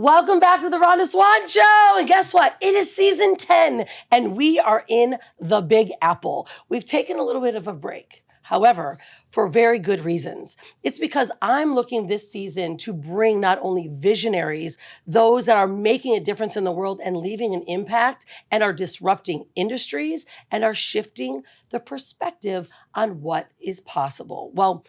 Welcome back to the Rhonda Swan Show. And guess what? It is season 10 and we are in the Big Apple. We've taken a little bit of a break. However, for very good reasons. It's because I'm looking this season to bring not only visionaries, those that are making a difference in the world and leaving an impact and are disrupting industries and are shifting the perspective on what is possible. Well,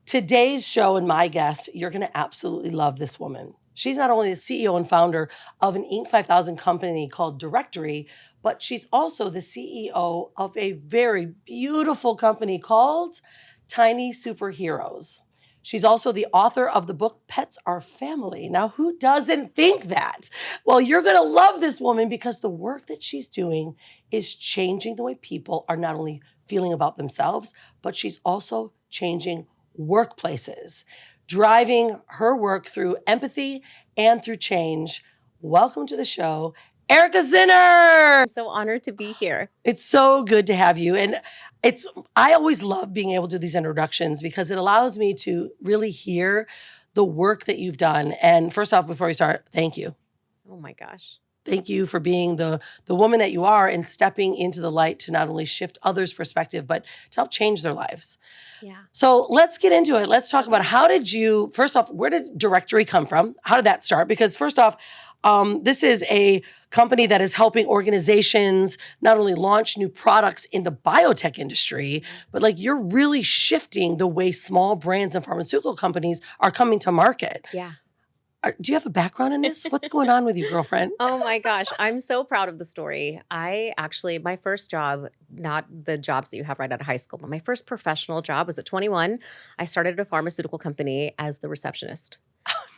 today's show and my guest, you're going to absolutely love this woman. She's not only the CEO and founder of an Inc. 5000 company called Directorie, but she's also the CEO of a very beautiful company called TinySuperheroes. She's also the author of the book, Pets Are Family. Now, who doesn't think that? Well, you're going to love this woman because the work that she's doing is changing the way people are not only feeling about themselves, but she's also changing workplaces, driving her work through empathy and through change. Welcome to the show, Erika Sinner. I'm so honored to be here. It's so good to have you. And I always love being able to do these introductions because it allows me to really hear the work that you've done. And first off, before we start, thank you. Oh my gosh. Thank you for being the woman that you are and stepping into the light to not only shift others' perspective, but to help change their lives. Yeah. So let's get into it. Let's talk about first off, where did Directorie come from? How did that start? Because first off, this is a company that is helping organizations not only launch new products in the biotech industry, but like you're really shifting the way small brands and pharmaceutical companies are coming to market. Yeah. Do you have a background in this? What's going on with you, girlfriend? Oh my gosh. I'm so proud of the story. My first job, not the jobs that you have right out of high school, but my first professional job was at 21. I started at a pharmaceutical company as the receptionist.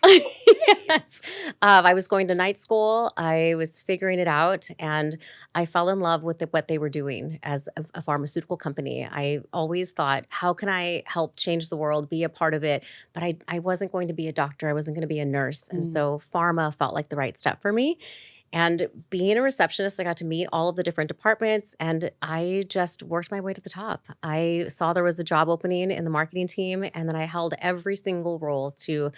Yes. I was going to night school. I was figuring it out, and I fell in love with what they were doing as a pharmaceutical company. I always thought, how can I help change the world, be a part of it? But I wasn't going to be a doctor. I wasn't going to be a nurse. And so pharma felt like the right step for me. And being a receptionist, I got to meet all of the different departments, and I just worked my way to the top. I saw there was a job opening in the marketing team, and then I held every single role to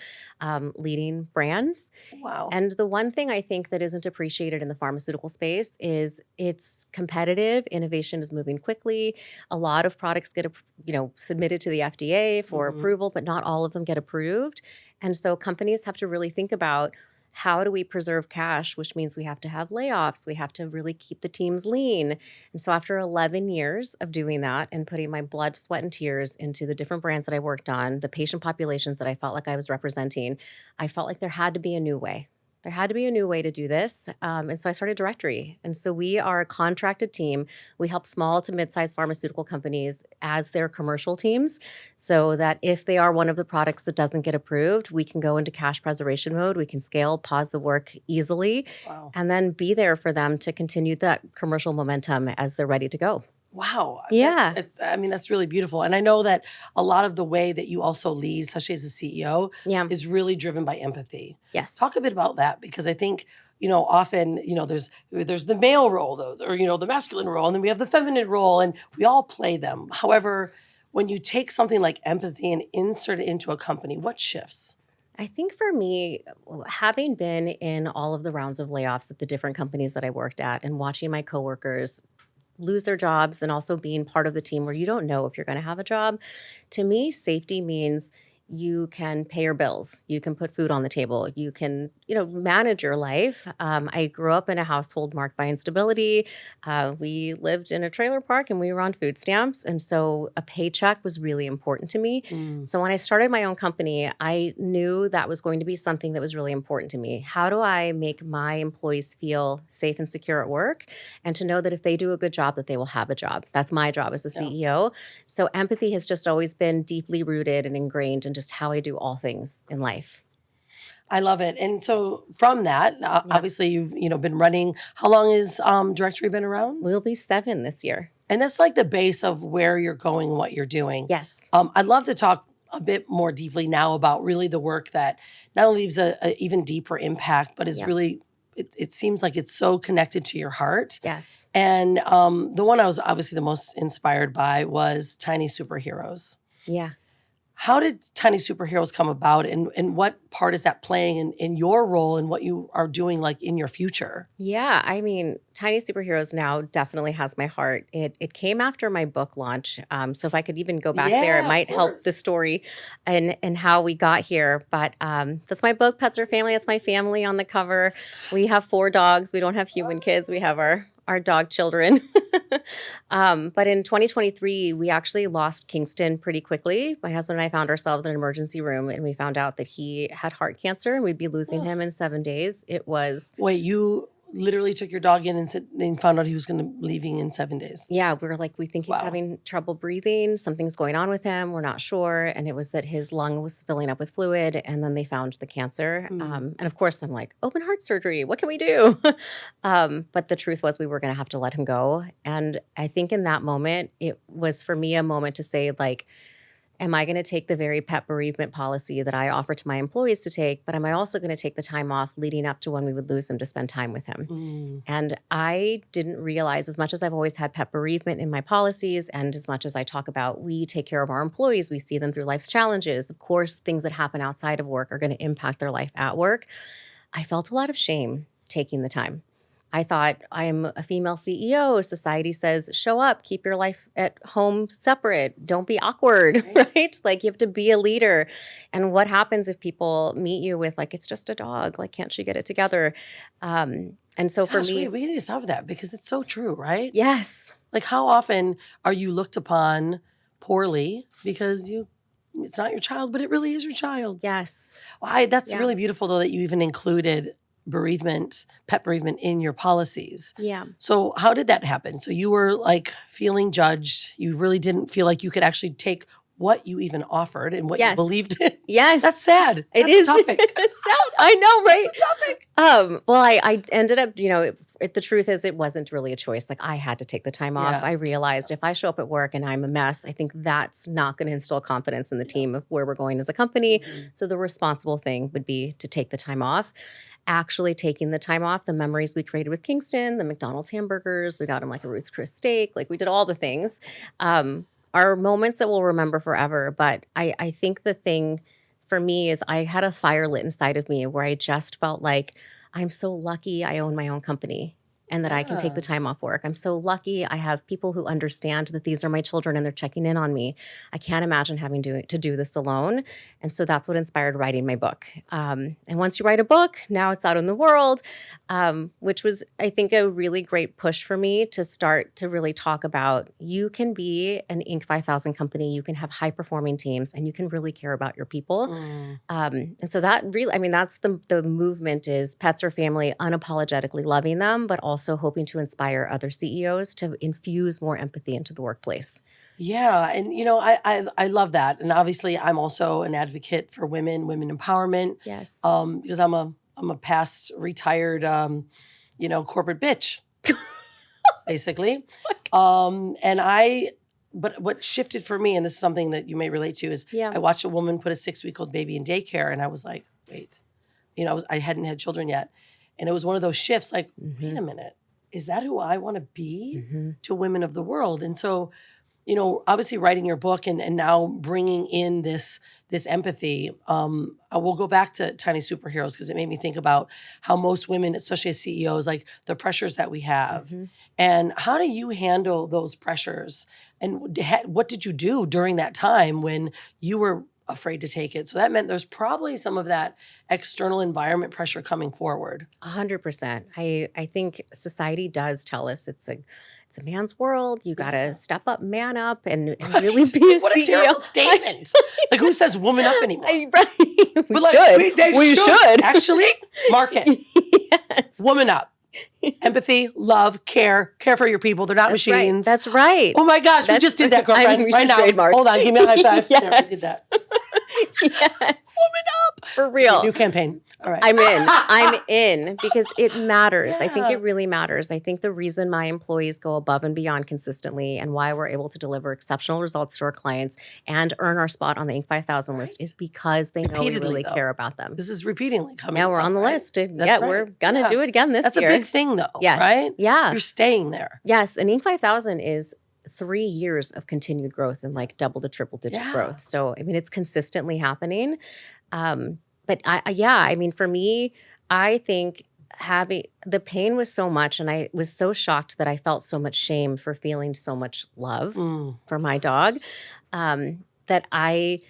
leading brands. Wow. And the one thing I think that isn't appreciated in the pharmaceutical space is it's competitive. Innovation is moving quickly. A lot of products get submitted to the FDA for approval, but not all of them get approved. And so companies have to really think about, how do we preserve cash, which means we have to have layoffs. We have to really keep the teams lean. And so after 11 years of doing that and putting my blood, sweat, and tears into the different brands that I worked on, the patient populations that I felt like I was representing, I felt like there had to be a new way. There had to be a new way to do this. And so I started Directorie. And so we are a contracted team. We help small to mid-sized pharmaceutical companies as their commercial teams so that if they are one of the products that doesn't get approved, we can go into cash preservation mode. We can scale, pause the work easily, and then be there for them to continue that commercial momentum as they're ready to go. Wow. Yeah. That's really beautiful. And I know that a lot of the way that you also lead, especially as a CEO, is really driven by empathy. Yes. Talk a bit about that, because I think, often, there's the male role, though, or, the masculine role, and then we have the feminine role, and we all play them. However, when you take something like empathy and insert it into a company, what shifts? I think for me, having been in all of the rounds of layoffs at the different companies that I worked at and watching my coworkers lose their jobs and also being part of the team where you don't know if you're going to have a job, to me, safety means you can pay your bills. You can put food on the table. You can, manage your life. I grew up in a household marked by instability. We lived in a trailer park and we were on food stamps. And so a paycheck was really important to me. So when I started my own company, I knew that was going to be something that was really important to me. How do I make my employees feel safe and secure at work? And to know that if they do a good job, that they will have a job. That's my job as a CEO. So empathy has just always been deeply rooted and ingrained in just how I do all things in life. I love it. And so from that, obviously you've been running. How long has Directorie been around? We'll be 7 this year. And that's like the base of where you're going, what you're doing. Yes. I'd love to talk a bit more deeply now about really the work that not only leaves a even deeper impact, but is really, it seems like it's so connected to your heart. Yes. And the one I was obviously the most inspired by was TinySuperheroes. Yeah. How did Tiny Superheroes come about, and what part is that playing in your role and what you are doing like in your future? Yeah, I mean, Tiny Superheroes now definitely has my heart. It came after my book launch. So if I could even go back there, it Yeah, of might help course. the story and how we got here. But that's my book, Pets Are Family. That's my family on the cover. We have 4 dogs. We don't have human kids. We have our dog children. But in 2023, we actually lost Kingston pretty quickly. My husband and I found ourselves in an emergency room, and we found out that he had heart cancer, and we'd be losing him in 7 days. It was Wait, you literally took your dog in and said, and found out he was going to leaving in 7 days. Yeah, we were like, we think he's Wow. having trouble breathing. Something's going on with him. We're not sure. And it was that his lung was filling up with fluid. And then they found the cancer. And of course, I'm like, open heart surgery. What can we do? But the truth was we were going to have to let him go. And I think in that moment, it was for me a moment to say, like, am I going to take the very pet bereavement policy that I offer to my employees to take, but am I also going to take the time off leading up to when we would lose him to spend time with him? And I didn't realize, as much as I've always had pet bereavement in my policies, and as much as I talk about we take care of our employees, we see them through life's challenges. Of course, things that happen outside of work are going to impact their life at work. I felt a lot of shame taking the time. I thought, I'm a female CEO. Society says, show up, keep your life at home separate. Don't be awkward, right? Like, you have to be a leader. And what happens if people meet you with, like, it's just a dog. Like, can't she get it together? And so for me, we need to stop that because it's so true, right? yes. Like, how often are you looked upon poorly because it's not your child, but it really is your child? Yes. Well, that's Yeah. really beautiful, though, that you even included pet bereavement in your policies. Yeah. So how did that happen? So you were like feeling judged. You really didn't feel like you could actually take what you even offered and what you Yes. believed in. Yes. That's sad. It That's is. a topic. It's sad. I know, right? It's a topic. Well, I ended up, the truth is it wasn't really a choice. Like, I had to take the time off. Yeah. I realized if I show up at work and I'm a mess, I think that's not going to instill confidence in the team of where we're going as a company. So the responsible thing would be to take the time off. Actually taking the time off, the memories we created with Kingston, the McDonald's hamburgers, we got him like a Ruth's Chris steak, like we did all the things, are moments that we'll remember forever. But I think the thing for me is I had a fire lit inside of me where I just felt like I'm so lucky I own my own company and that I can take the time off work. I'm so lucky I have people who understand that these are my children and they're checking in on me. I can't imagine having to do this alone. And so that's what inspired writing my book. And once you write a book, now it's out in the world, which was, I think, a really great push for me to start to really talk about you can be an Inc. 5000 company, you can have high-performing teams, and you can really care about your people. And so that really, that's the movement is pets are family, unapologetically loving them, but also hoping to inspire other CEOs to infuse more empathy into the workplace. Yeah, and I love that, and obviously I'm also an advocate for women empowerment. Yes. Because I'm a past retired, corporate bitch, basically. But what shifted for me, and this is something that you may relate to, is Yeah. I watched a woman put a 6-week-old baby in daycare, and I was like, wait, I hadn't had children yet, and it was one of those shifts. Like, wait a minute, is that who I want to be to women of the world? And so, obviously writing your book and now bringing in this empathy, I will go back to Tiny Superheroes because it made me think about how most women, especially as CEOs, like the pressures that we have. And how do you handle those pressures? And what did you do during that time when you were afraid to take it? So that meant there's probably some of that external environment pressure coming forward. 100%. I think society does tell us it's a man's world. You got to step up, man up, and really be a What CEO. a terrible statement. Like, who says woman up anymore? Right. We should. Actually, mark it. Yes. Woman up. Empathy, love, care for your people. They're not machines. That's right. Oh my gosh, we just did that, girlfriend. we right should now. trademark. Hold on, give me a high five. Yes. There, we did that. Yes. Woman up. For real. New campaign. All right. I'm in because it matters. I think Yeah. it really matters. I think the reason my employees go above and beyond consistently and why we're able to deliver exceptional results to our clients and earn our spot on the Inc. 5000 list is because they know we Repeatedly, really though. care about them. This is repeatedly coming. Now we're up, on the right? list. That's Yeah, right. we're going to Yeah. do it again this That's year. a big thing, though. Yes. Right? Yeah. You're staying there. Yes. And Inc. 5000 is 3 years of continued growth and like double to triple digit growth. So, I mean, it's consistently happening. But I mean, for me, I think having the pain was so much, and I was so shocked that I felt so much shame for feeling so much love for my dog, that I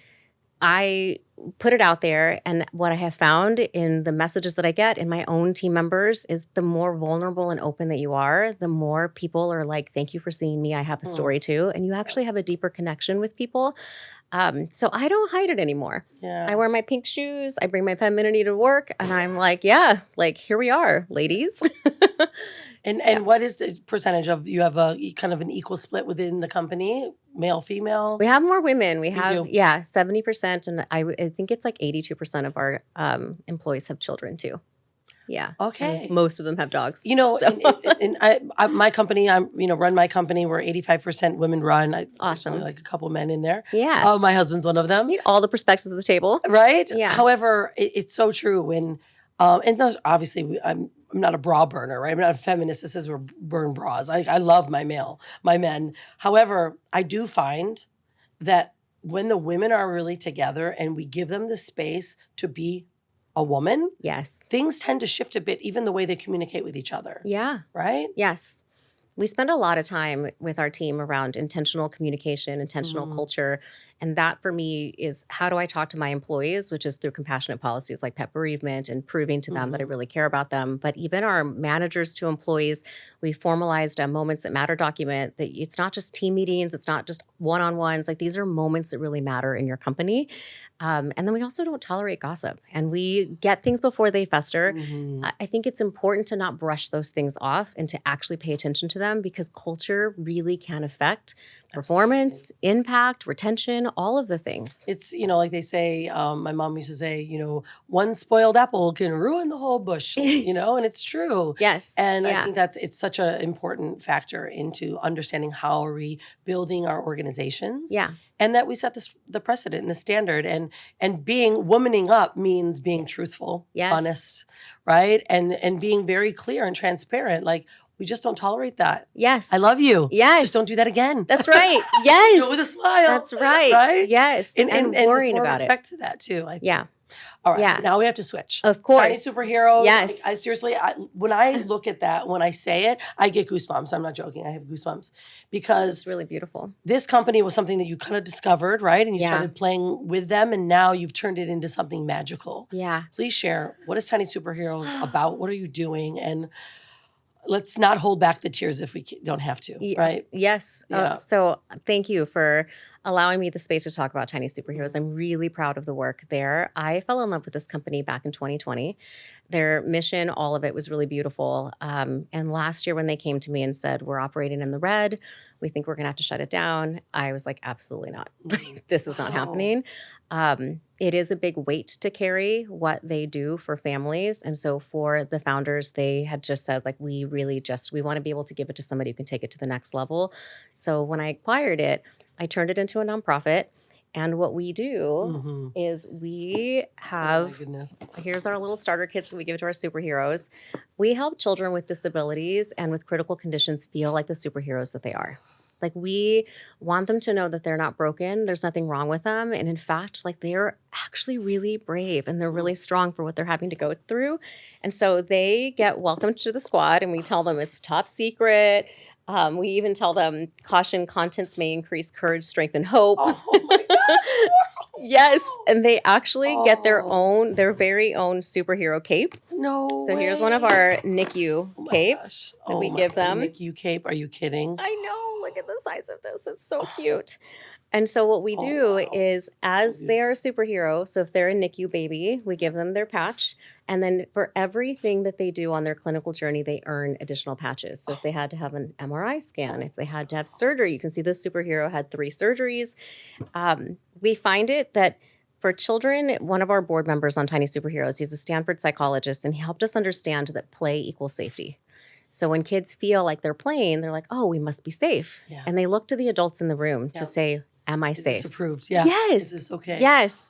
put it out there. And what I have found in the messages that I get in my own team members is the more vulnerable and open that you are, the more people are like, thank you for seeing me. I have a story too. And you actually have a deeper connection with people. So I don't hide it anymore. I wear my pink shoes. I bring my femininity to work, and I'm like, yeah, like here we are, ladies. And what is the percentage of, you have a kind of an equal split within the company, male, female? We have more women. We have, 70%. And I think it's like 82% of our employees have children too. Yeah. Okay. And most of them have dogs. You know, so. My company, run my company. We're 85% women run. Awesome. Only like a couple men in there. Yeah. Oh, my husband's one of them. Need all the perspectives of the table. Right? Yeah. However, it's so true when, and those, obviously I'm not a bra burner, right? I'm not a feminist that says we're burn bras. I love my men. However, I do find that when the women are really together and we give them the space to be a woman, yes, things tend to shift a bit, even the way they communicate with each other. Yeah. Right? Yes. We spend a lot of time with our team around intentional communication, intentional culture. And that for me is, how do I talk to my employees, which is through compassionate policies like pet bereavement and proving to them that I really care about them. But even our managers to employees, we formalized a Moments That Matter document that it's not just team meetings, it's not just one-on-ones. Like these are moments that really matter in your company. And then we also don't tolerate gossip, and we get things before they fester. I think it's important to not brush those things off and to actually pay attention to them, because culture really can affect performance, impact, retention, all of the things. It's, like they say, my mom used to say, one spoiled apple can ruin the whole bush, and it's true. Yes. And I think it's such an important factor into understanding how are we building our organizations. Yeah. And that we set the precedent and the standard, and womaning up means being truthful, honest, right? And being very clear and transparent. Like, we just don't tolerate that. Yes. I love you. Yes. Just don't do that again. That's right. Yes. Do it with a smile. That's right. Right? Yes. And worrying more about respect to that too. I think. Yeah. All right. Yeah. Now we have to switch. Of course. TinySuperheroes. Yes. I seriously, when I look at that, when I say it, I get goosebumps. I'm not joking. I have goosebumps because it's really beautiful. This company was something that you kind of discovered, right? And you started playing with them, and now you've turned it into something magical. Yeah. Please share. What is TinySuperheroes about? What are you doing? And let's not hold back the tears if we don't have to, right? Yes. Yeah. So thank you for allowing me the space to talk about TinySuperheroes. I'm really proud of the work there. I fell in love with this company back in 2020. Their mission, all of it was really beautiful. And last year when they came to me and said, we're operating in the red, we think we're going to have to shut it down, I was like, absolutely not. This is not happening. It is a big weight to carry what they do for families. And so for the founders, they had just said, like, we want to be able to give it to somebody who can take it to the next level. So when I acquired it, I turned it into a nonprofit. And what we do is we have, here's our little starter kits that we give to our superheroes. We help children with disabilities and with critical conditions feel like the superheroes that they are. Like, we want them to know that they're not broken. There's nothing wrong with them. And in fact, like, they're actually really brave and they're really strong for what they're having to go through. And so they get welcomed to the squad, and we tell them it's top secret. We even tell them caution, contents may increase courage, strength, and hope. Oh my gosh. Yes. And they actually get their very own superhero cape. No So way. Here's one of our NICU capes that we give them. NICU cape? Are you kidding? I know. Look at the size of this. It's so cute. And so what we do is, as they are a superhero, so if they're a NICU baby, we give them their patch. And then for everything that they do on their clinical journey, they earn additional patches. So if they had to have an MRI scan, if they had to have surgery, you can see this superhero had 3 surgeries. We find it that for children, one of our board members on TinySuperheroes, he's a Stanford psychologist, and he helped us understand that play equals safety. So when kids feel like they're playing, they're like, oh, we must be safe. Yeah. And they look to the adults in the room to say, am I safe? Is this approved? Yeah. Yes. Is this okay? Yes.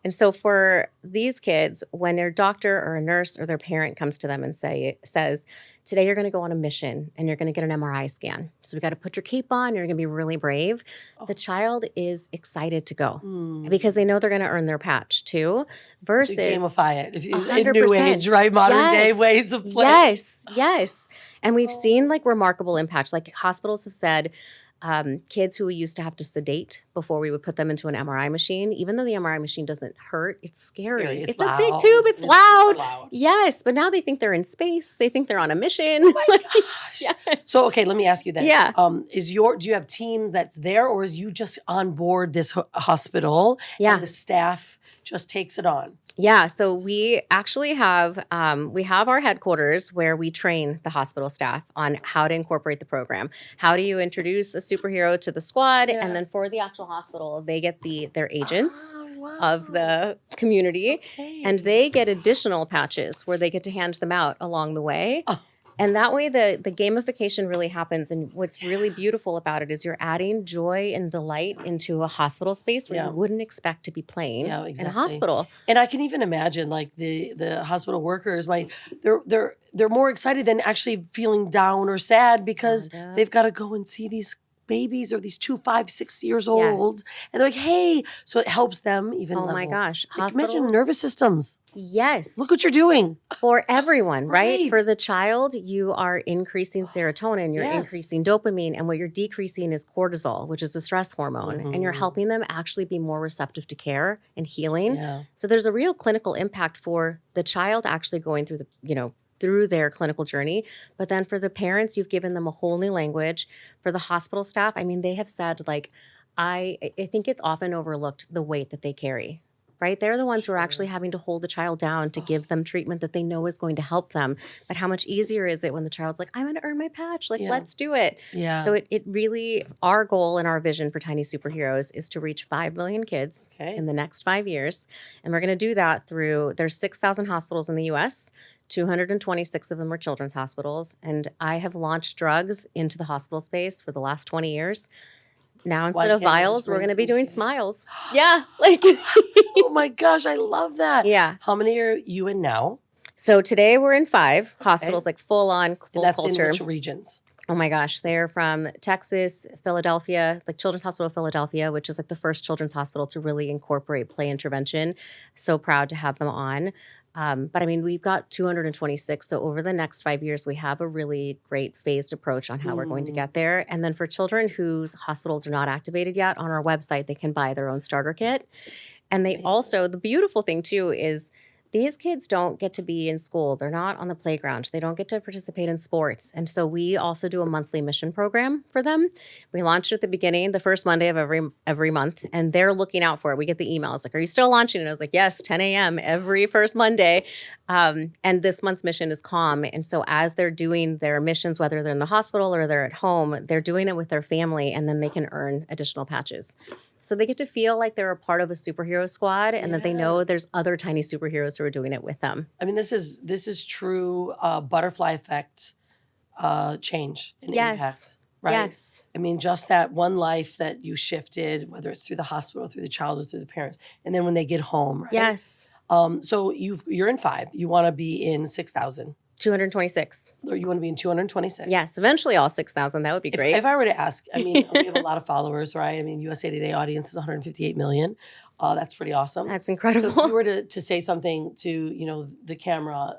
And so for these kids, when their doctor or a nurse or their parent comes to them and says, today you're going to go on a mission and you're going to get an MRI scan. So we got to put your cape on. You're going to be really brave. The child is excited to go because they know they're going to earn their patch too. Versus So you gamify it. If you, in 100%. new age, right? Modern day Yes. ways of playing. Yes. And we've seen like remarkable impacts. Like hospitals have said, kids who we used to have to sedate before we would put them into an MRI machine, even though the MRI machine doesn't hurt, it's scary. It's a big tube. It's loud. Yes, but now they think they're in space. They think they're on a mission. Oh my gosh. Yes. So, okay, let me ask you then. Yeah. Do you have team that's there, or is you just on board this hospital and the staff just takes it on? Yeah, so we actually have our headquarters where we train the hospital staff on how to incorporate the program. How do you introduce a superhero to the squad? Yeah. And then for the actual hospital, they get their agents of the community, and they get additional patches where they get to hand them out along the way. And that way the gamification really happens. And what's really beautiful about it is you're adding joy and delight into a hospital space where you wouldn't expect to be playing in a hospital. And I can even imagine like the hospital workers they're more excited than actually feeling down or sad because they've got to go and see these babies or these 2, 5, 6 years old. And they're like, hey, so it helps them even. Oh my gosh. Like, imagine nervous systems. Yes. Look what you're doing. For everyone, right? For the child, you are increasing serotonin, you're increasing dopamine, and what you're decreasing is cortisol, which is a stress hormone. And you're helping them actually be more receptive to care and healing. So there's a real clinical impact for the child actually going through through their clinical journey. But then for the parents, you've given them a whole new language. For the hospital staff, I mean, they have said, like, I think it's often overlooked the weight that they carry, right? They're the ones who are actually having to hold the child down to give them treatment that they know is going to help them. But how much easier is it when the child's like, I'm going to earn my patch. Like, let's do it. So it really, our goal and our vision for TinySuperheroes is to reach 5 million kids in the next 5 years. And we're going to do that through, there's 6,000 hospitals in the U.S., 226 of them are children's hospitals. And I have launched drugs into the hospital space for the last 20 years. Now, instead of vials, we're going to be doing smiles. Like. Oh my gosh, I love that. Yeah. How many are you in now? So today we're in 5 hospitals, like full culture. In which regions? Oh my gosh, they're from Texas, Philadelphia, like Children's Hospital of Philadelphia, which is like the first children's hospital to really incorporate play intervention. So proud to have them on. But I mean, we've got 226. So over the next 5 years, we have a really great phased approach on how we're going to get there. And then for children whose hospitals are not activated yet, on our website, they can buy their own starter kit. And they also, the beautiful thing too is these kids don't get to be in school. They're not on the playground. They don't get to participate in sports. And so we also do a monthly mission program for them. We launched it at the beginning, the first Monday of every month, and they're looking out for it. We get the emails like, are you still launching? And I was like, yes, 10 a.m. every first Monday. And this month's mission is calm. And so as they're doing their missions, whether they're in the hospital or they're at home, they're doing it with their family, and then they can earn additional patches. So they get to feel like they're a part of a superhero squad, and that they know there's other tiny superheroes who are doing it with them. I mean, this is true butterfly effect change and impact, right? Yes. I mean, just that one life that you shifted, whether it's through the hospital, through the child, or through the parents, and then when they get home, right? Yes. So you're in 5. You want to be in 6,000. 226. Or you want to be in 226. Yes, eventually all 6,000. That would be great. If I were to ask, I mean, we have a lot of followers, right? I mean, USA Today audience is 158 million. That's pretty awesome. That's incredible. So if you were to say something to, the camera,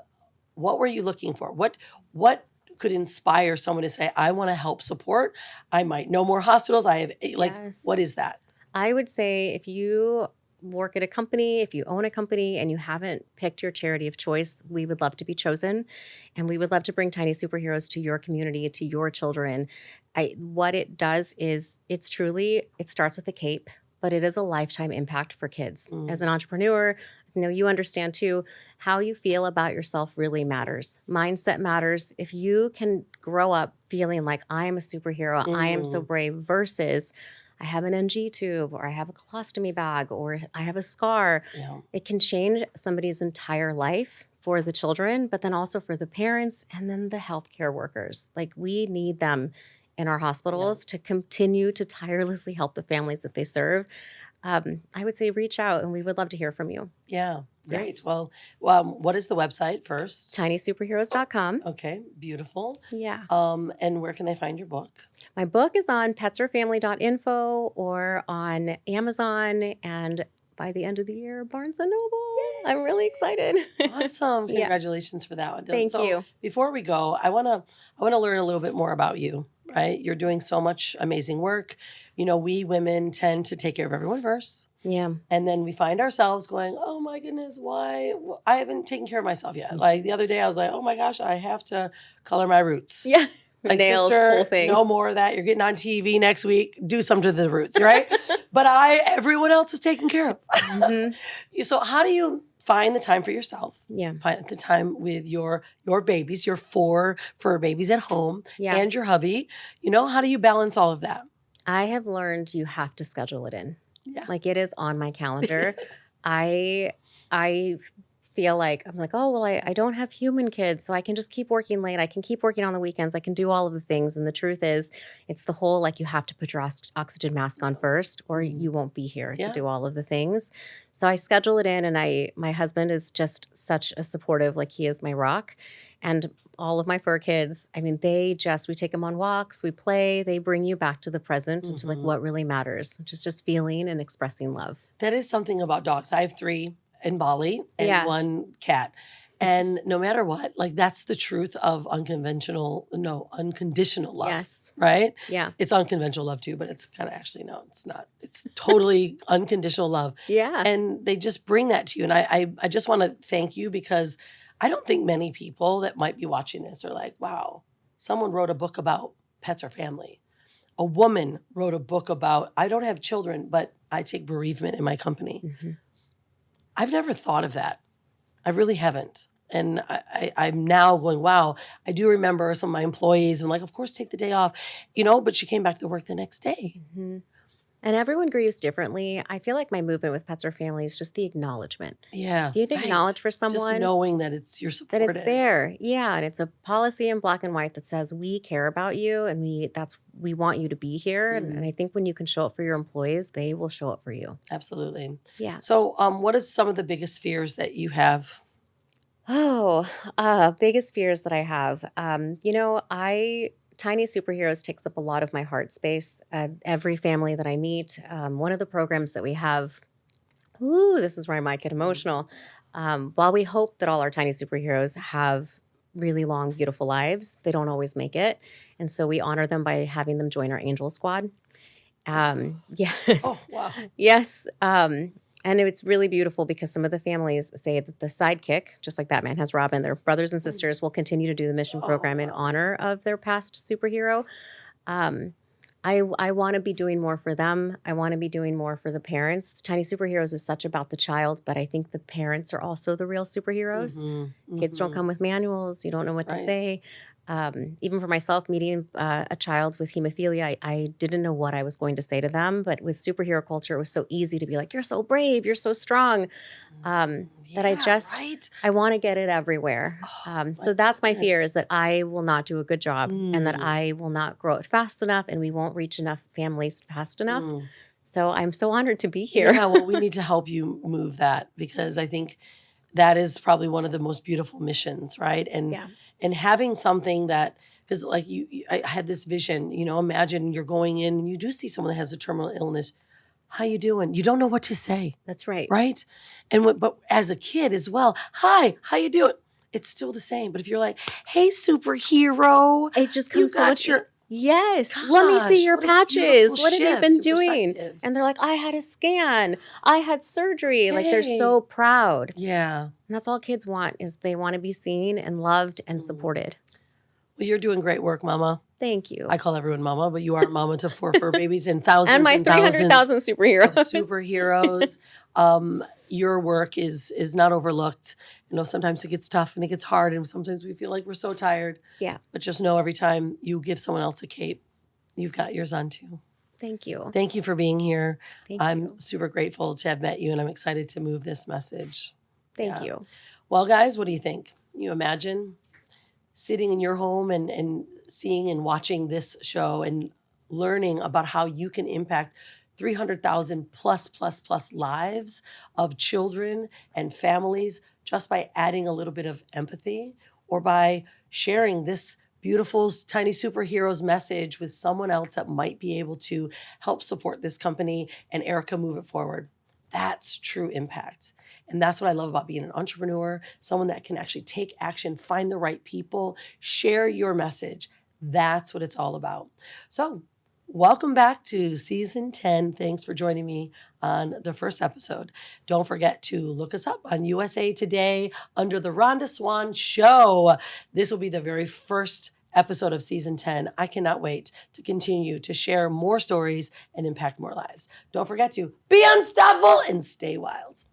what were you looking for? What could inspire someone to say, I want to help support? I might know more hospitals. I have, what is that? I would say if you work at a company, if you own a company and you haven't picked your charity of choice, we would love to be chosen. And we would love to bring TinySuperheroes to your community, to your children. What it does is it starts with a cape, but it is a lifetime impact for kids. As an entrepreneur, you understand too, how you feel about yourself really matters. Mindset matters. If you can grow up feeling like I am a superhero, I am so brave, versus I have an NG tube, or I have a colostomy bag, or I have a scar. It can change somebody's entire life for the children, but then also for the parents and then the healthcare workers. Like, we need them in our hospitals to continue to tirelessly help the families that they serve. I would say reach out, and we would love to hear from you. Yeah, Yeah. great. Well, what is the website first? TinySuperheroes.com. Okay, beautiful. Yeah. And where can they find your book? My book is on petsorfamily.info or on Amazon, and by the end of the year, Barnes & Noble. I'm really excited. Awesome. Yeah. Congratulations for that one. Thank you. Before we go, I want to learn a little bit more about you, right? You're doing so much amazing work. You know, we women tend to take care of everyone first. Yeah. And then we find ourselves going, oh my goodness, why? I haven't taken care of myself yet. Like the other day, I was like, oh my gosh, I have to color my roots. Yeah. Like, Nails, sister, whole thing. no more of that. You're getting on TV next week. Do something to the roots, right? But everyone else was taken care of. Mm-hmm. So how do you find the time for yourself? Yeah. Find the time with your babies, your four fur babies at home, Yeah. and your hubby. You know, how do you balance all of that? I have learned you have to schedule it in. Yeah. Like, it is on my calendar. Yes. I feel like I'm like, oh, well, I don't have human kids, so I can just keep working late. I can keep working on the weekends. I can do all of the things. And the truth is, it's the whole, like, you have to put your oxygen mask on first, or you won't be here Yeah. to do all of the things. So I schedule it in, and my husband is just such a supportive, like, he is my rock. And all of my fur kids, I mean, we take them on walks, we play, they bring you back to the present and to, like, what really matters, which is just feeling and expressing love. That is something about dogs. I have 3 in Bali and Yeah. 1 cat. And no matter what, like, that's the truth of unconditional love. Yes. Right? Yeah. It's unconventional love too, but it's kind of actually, no, it's not. It's totally unconditional love. Yeah. And they just bring that to you. And I just want to thank you, because I don't think many people that might be watching this are like, wow, someone wrote a book about pets or family. A woman wrote a book about, I don't have children, but I take bereavement in my company. Mm-hmm. I've never thought of that. I really haven't. And I'm now going, wow, I do remember some of my employees. I'm like, of course, take the day off, but she came back to work the next day. Mm-hmm. And everyone grieves differently. I feel like my movement with Pets or Family is just the acknowledgement. Yeah. If you acknowledge for someone, just knowing that you're supported. that it's there. Yeah. And it's a policy in black and white that says we care about you, and we want you to be here. And I think when you can show up for your employees, they will show up for you. Absolutely. Yeah. So what is some of the biggest fears that you have? Biggest fears that I have. TinySuperheroes takes up a lot of my heart space. Every family that I meet, one of the programs that we have, this is where I might get emotional. While we hope that all our Tiny Superheroes have really long, beautiful lives, they don't always make it. And so we honor them by having them join our Angel Squad. Yes. Oh, wow. Yes. And it's really beautiful because some of the families say that the sidekick, just like Batman has Robin, their brothers and sisters will continue to do the mission program in honor of their past superhero. I want to be doing more for them. I want to be doing more for the parents. Tiny Superheroes is such about the child, but I think the parents are also the real superheroes. Mm-hmm. Kids don't come with manuals. You don't know what to say. Even for myself, meeting a child with hemophilia, I didn't know what I was going to say to them. But with superhero culture, it was so easy to be like, you're so brave, you're so strong, that I want to get it everywhere. So that's my fear, is that I will not do a good job and that I will not grow it fast enough and we won't reach enough families fast enough. So I'm so honored to be here. Yeah, well, we need to help you move that, because I think that is probably one of the most beautiful missions, right? And having something that, because like I had this vision, imagine you're going in and you do see someone that has a terminal illness. How you doing? You don't know what to say. That's right. Right? But as a kid as well, hi, how you doing? It's still the same. But if you're like, hey, superhero. It just comes so much. Yes. Gosh, let me see your patches. beautiful What have you shift been in doing? perspective. And they're like, I had a scan. I had surgery. Like, they're so proud. Yeah. And that's all kids want, is they want to be seen and loved and supported. Well, you're doing great work, Mama. Thank you. I call everyone Mama, but you are Mama to 4 fur babies and thousands and my and thousands 300,000 superheroes. superheroes. Your work is not overlooked. Sometimes it gets tough and it gets hard, and sometimes we feel like we're so tired. Yeah. But just know, every time you give someone else a cape, you've got yours on too. Thank you. Thank you for being here. I'm you. super grateful to have met you, and I'm excited to move this message. Thank you. Well, guys, what do you think? You imagine sitting in your home and seeing and watching this show and learning about how you can impact 300,000 plus lives of children and families just by adding a little bit of empathy or by sharing this beautiful Tiny Superheroes message with someone else that might be able to help support this company and Erika move it forward. That's true impact. And that's what I love about being an entrepreneur, someone that can actually take action, find the right people, share your message. That's what it's all about. So, welcome back to season 10. Thanks for joining me on the first episode. Don't forget to look us up on USA Today under the Rhonda Swan Show. This will be the very first episode of season 10. I cannot wait to continue to share more stories and impact more lives. Don't forget to be unstoppable and stay wild.